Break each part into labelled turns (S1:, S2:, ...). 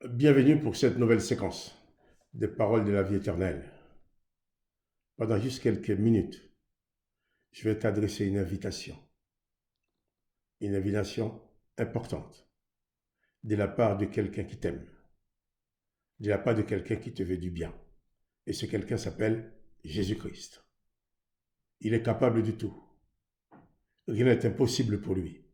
S1: Bienvenue pour cette nouvelle séquence des paroles de la vie éternelle. Pendant juste quelques minutes, je vais t'adresser une invitation importante de la part de quelqu'un qui t'aime, de la part de quelqu'un qui te veut du bien. Et ce quelqu'un s'appelle Jésus-Christ. Il est capable de tout. Rien n'est impossible pour lui.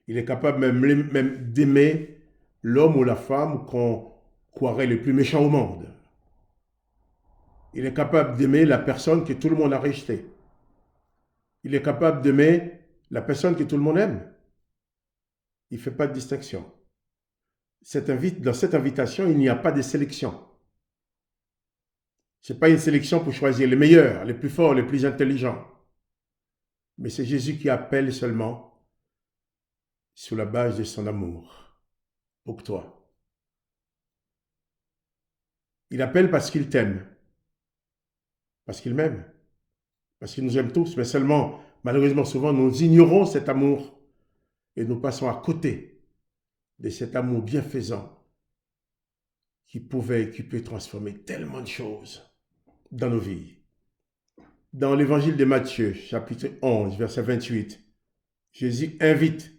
S1: Il est capable même d'aimer l'homme ou la femme qu'on croirait le plus méchant au monde. Il est capable d'aimer la personne que tout le monde a rejetée. Il est capable d'aimer la personne que tout le monde aime. Il ne fait pas de distinction. Dans cette invitation, il n'y a pas de sélection. Ce n'est pas une sélection pour choisir les meilleurs, les plus forts, les plus intelligents. Mais c'est Jésus qui appelle seulement sur la base de son amour pour toi. Il appelle parce qu'il t'aime, parce qu'il m'aime, parce qu'il nous aime tous, mais seulement, malheureusement, souvent, nous ignorons cet amour et nous passons à côté de cet amour bienfaisant qui peut transformer tellement de choses dans nos vies. Dans l'évangile de Matthieu, chapitre 11, verset 28, Jésus invite,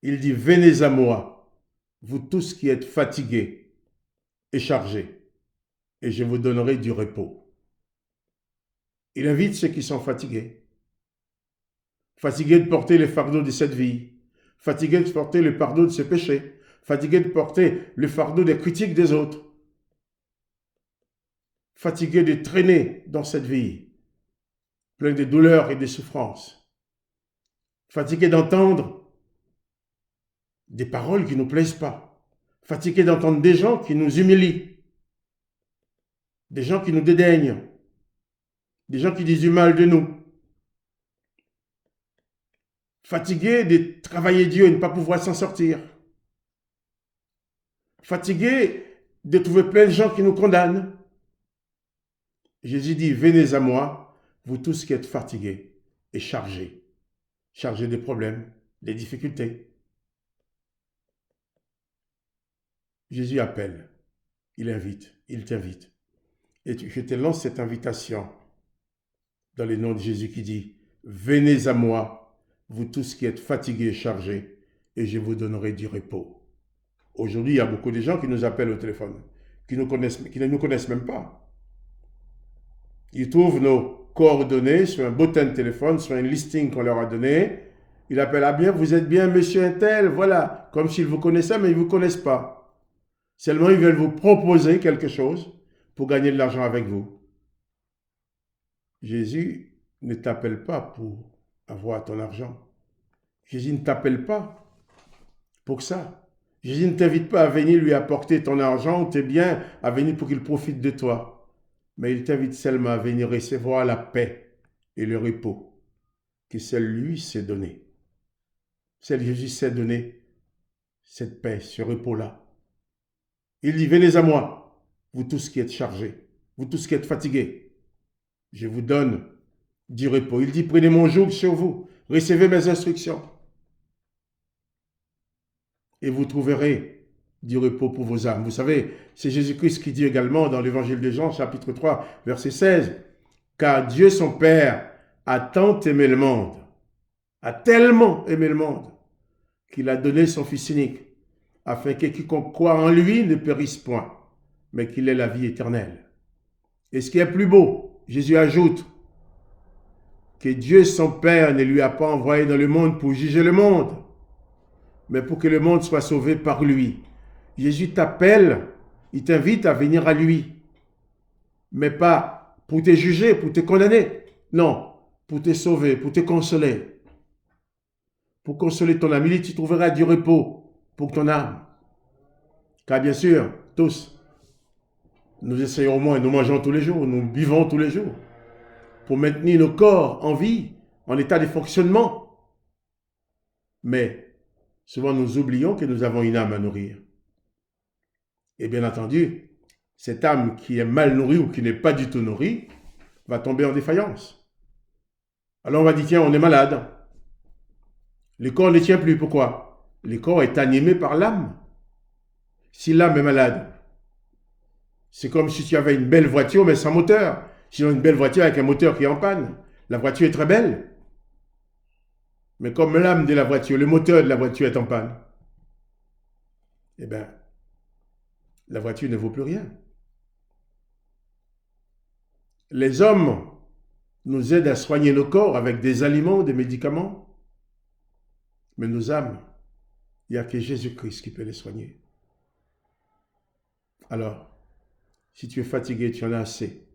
S1: il dit « Venez à moi, vous tous qui êtes fatigués et chargés, et je vous donnerai du repos. » Il invite ceux qui sont fatigués de porter les fardeaux de cette vie, fatigués de porter le fardeau de ce péché, fatigués de porter le fardeau des critiques des autres, fatigués de traîner dans cette vie, plein de douleurs et de souffrances, fatigués d'entendre des paroles qui ne nous plaisent pas, fatigués d'entendre des gens qui nous humilient, des gens qui nous dédaignent, des gens qui disent du mal de nous, fatigués de travailler Dieu et ne pas pouvoir s'en sortir, fatigués de trouver plein de gens qui nous condamnent. Jésus dit, venez à moi, vous tous qui êtes fatigués et chargés des problèmes, des difficultés. Jésus appelle, il invite, il t'invite. Et je te lance cette invitation dans le nom de Jésus qui dit, venez à moi, vous tous qui êtes fatigués et chargés, et je vous donnerai du repos. Aujourd'hui, il y a beaucoup de gens qui nous appellent au téléphone, qui ne nous connaissent même pas. Ils trouvent nos coordonnées sur un bottin de téléphone, sur un listing qu'on leur a donné. Ils appellent, ah bien, vous êtes bien monsieur Intel, voilà, comme s'ils vous connaissaient, mais ils ne vous connaissent pas. Seulement, ils veulent vous proposer quelque chose pour gagner de l'argent avec vous. Jésus ne t'appelle pas pour avoir ton argent. Jésus ne t'appelle pas pour ça. Jésus ne t'invite pas à venir lui apporter ton argent ou tes biens, à venir pour qu'il profite de toi. Mais il t'invite seulement à venir recevoir la paix et le repos que seul lui s'est donné. Seul Jésus s'est donné cette paix, ce repos-là. Il dit, venez à moi, vous tous qui êtes chargés, vous tous qui êtes fatigués. Je vous donne du repos. Il dit, prenez mon joug sur vous, recevez mes instructions. Et vous trouverez du repos pour vos âmes. Vous savez, c'est Jésus-Christ qui dit également dans l'évangile de Jean, chapitre 3, verset 16, « Car Dieu son Père a tant aimé le monde, a tellement aimé le monde, qu'il a donné son Fils unique, afin que quiconque croit en lui ne périsse point, mais qu'il ait la vie éternelle. » Et ce qui est plus beau, Jésus ajoute que Dieu son Père ne lui a pas envoyé dans le monde pour juger le monde, mais pour que le monde soit sauvé par lui. Jésus t'appelle, il t'invite à venir à lui, mais pas pour te juger, pour te condamner. Non, pour te sauver, pour te consoler. Pour consoler ton âme, il dit, tu trouveras du repos pour ton âme. Car bien sûr, tous, nous essayons au moins, nous mangeons tous les jours, nous vivons tous les jours, pour maintenir nos corps en vie, en état de fonctionnement. Mais souvent nous oublions que nous avons une âme à nourrir. Et bien entendu, cette âme qui est mal nourrie ou qui n'est pas du tout nourrie va tomber en défaillance. Alors on va dire, tiens, on est malade. Le corps ne tient plus. Pourquoi? Le corps est animé par l'âme. Si l'âme est malade, c'est comme si tu avais une belle voiture mais sans moteur. Sinon, une belle voiture avec un moteur qui est en panne. La voiture est très belle. Mais comme l'âme de la voiture, le moteur de la voiture est en panne, eh bien, la voiture ne vaut plus rien. Les hommes nous aident à soigner nos corps avec des aliments, des médicaments. Mais nos âmes, il n'y a que Jésus-Christ qui peut les soigner. Alors, si tu es fatigué, tu en as assez,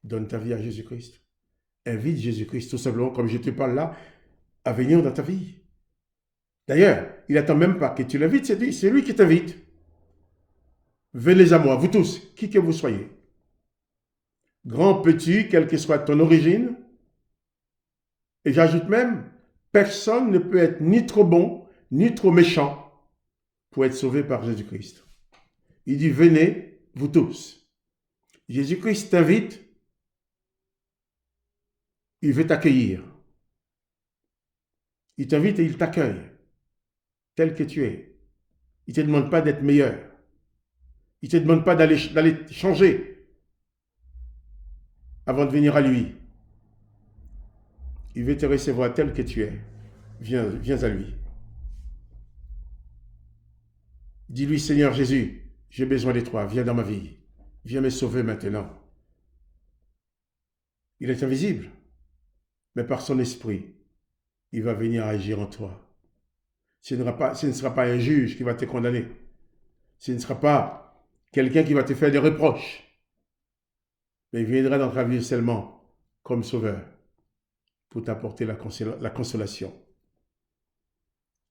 S1: donne ta vie à Jésus-Christ. Invite Jésus-Christ, tout simplement, comme je te parle là, à venir dans ta vie. D'ailleurs, il n'attend même pas que tu l'invites, c'est lui qui t'invite. Venez à moi, vous tous, qui que vous soyez. Grand, petit, quelle que soit ton origine. Et j'ajoute même, personne ne peut être ni trop bon, ni trop méchant pour être sauvé par Jésus-Christ. Il dit, venez, vous tous. Jésus-Christ t'invite, il veut t'accueillir. Il t'invite et il t'accueille, tel que tu es. Il ne te demande pas d'être meilleur. Il ne te demande pas d'aller changer avant de venir à lui. Il veut te recevoir tel que tu es. Viens à lui. Dis-lui, Seigneur Jésus, j'ai besoin de toi, viens dans ma vie. Viens me sauver maintenant. Il est invisible, mais par son esprit, il va venir agir en toi. Ce ne sera pas un juge qui va te condamner. Ce ne sera pas quelqu'un qui va te faire des reproches. Mais il viendra dans ta vie seulement comme sauveur pour t'apporter la consolation.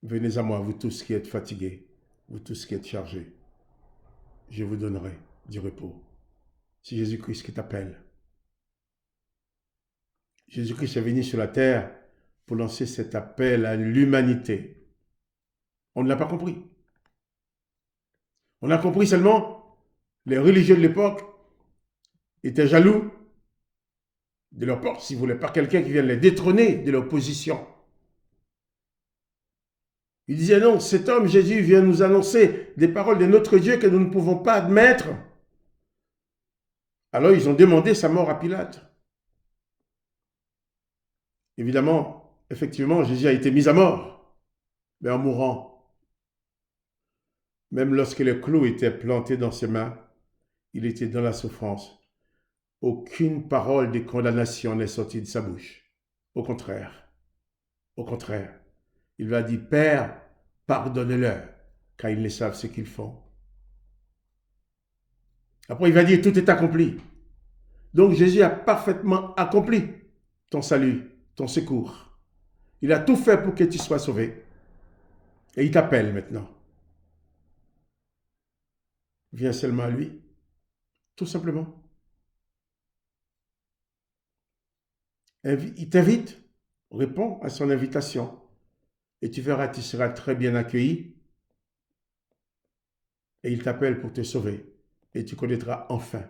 S1: Venez à moi, vous tous qui êtes fatigués, vous tous qui êtes chargés. Je vous donnerai du repos. C'est Jésus-Christ qui t'appelle. Jésus-Christ est venu sur la terre pour lancer cet appel à l'humanité. On ne l'a pas compris. On a compris seulement, les religieux de l'époque étaient jaloux de leur porte, s'ils ne voulaient pas quelqu'un qui vienne les détrôner de leur position. Ils disaient non, cet homme, Jésus, vient nous annoncer des paroles de notre Dieu que nous ne pouvons pas admettre. Alors ils ont demandé sa mort à Pilate. Évidemment, effectivement, Jésus a été mis à mort, mais en mourant. Même lorsque le clou était planté dans ses mains, il était dans la souffrance. Aucune parole de condamnation n'est sortie de sa bouche. Au contraire, il va dire, Père, pardonne-leur, car ils ne savent ce qu'ils font. Après, il va dire, tout est accompli. Donc Jésus a parfaitement accompli ton salut, ton secours. Il a tout fait pour que tu sois sauvé. Et il t'appelle maintenant. Viens seulement à lui, tout simplement. Il t'invite, réponds à son invitation. Et tu verras, tu seras très bien accueilli. Et il t'appelle pour te sauver. Et tu connaîtras enfin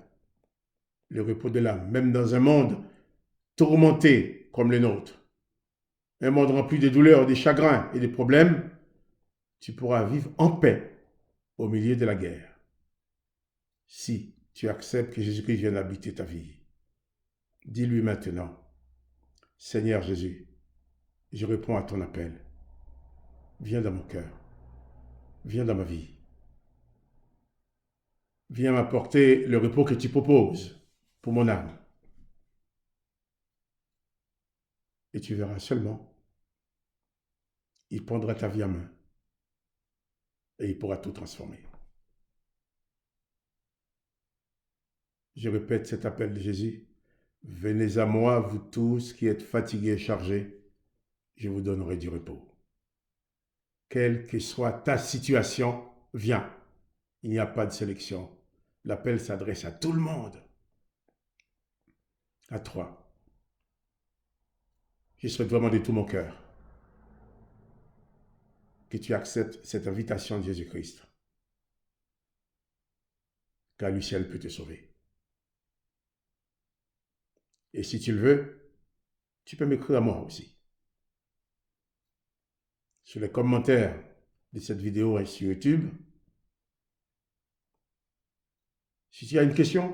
S1: le repos de l'âme, même dans un monde tourmenté comme le nôtre. Un monde rempli de douleurs, de chagrins et de problèmes, tu pourras vivre en paix au milieu de la guerre. Si tu acceptes que Jésus-Christ vienne habiter ta vie, dis-lui maintenant, Seigneur Jésus, je réponds à ton appel. Viens dans mon cœur. Viens dans ma vie. Viens m'apporter le repos que tu proposes pour mon âme. Et tu verras seulement, il prendra ta vie en main et il pourra tout transformer. Je répète cet appel de Jésus. Venez à moi, vous tous qui êtes fatigués et chargés, je vous donnerai du repos. Quelle que soit ta situation, viens. Il n'y a pas de sélection. L'appel s'adresse à tout le monde. À toi. Je souhaite vraiment de tout mon cœur que tu acceptes cette invitation de Jésus-Christ. Car lui seul peut te sauver. Et si tu le veux, tu peux m'écrire à moi aussi. Sur les commentaires de cette vidéo sur YouTube, Si tu as une question,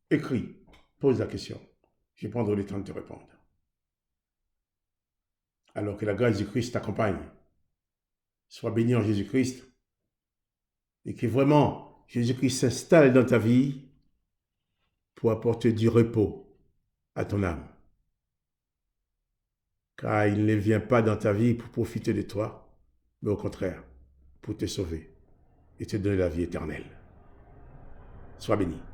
S1: écris, pose la question. Je vais prendre le temps de te répondre. Alors que la grâce du Christ t'accompagne. Sois béni en Jésus-Christ et que vraiment Jésus-Christ s'installe dans ta vie pour apporter du repos à ton âme. Car il ne vient pas dans ta vie pour profiter de toi, mais au contraire, pour te sauver et te donner la vie éternelle. Sois béni.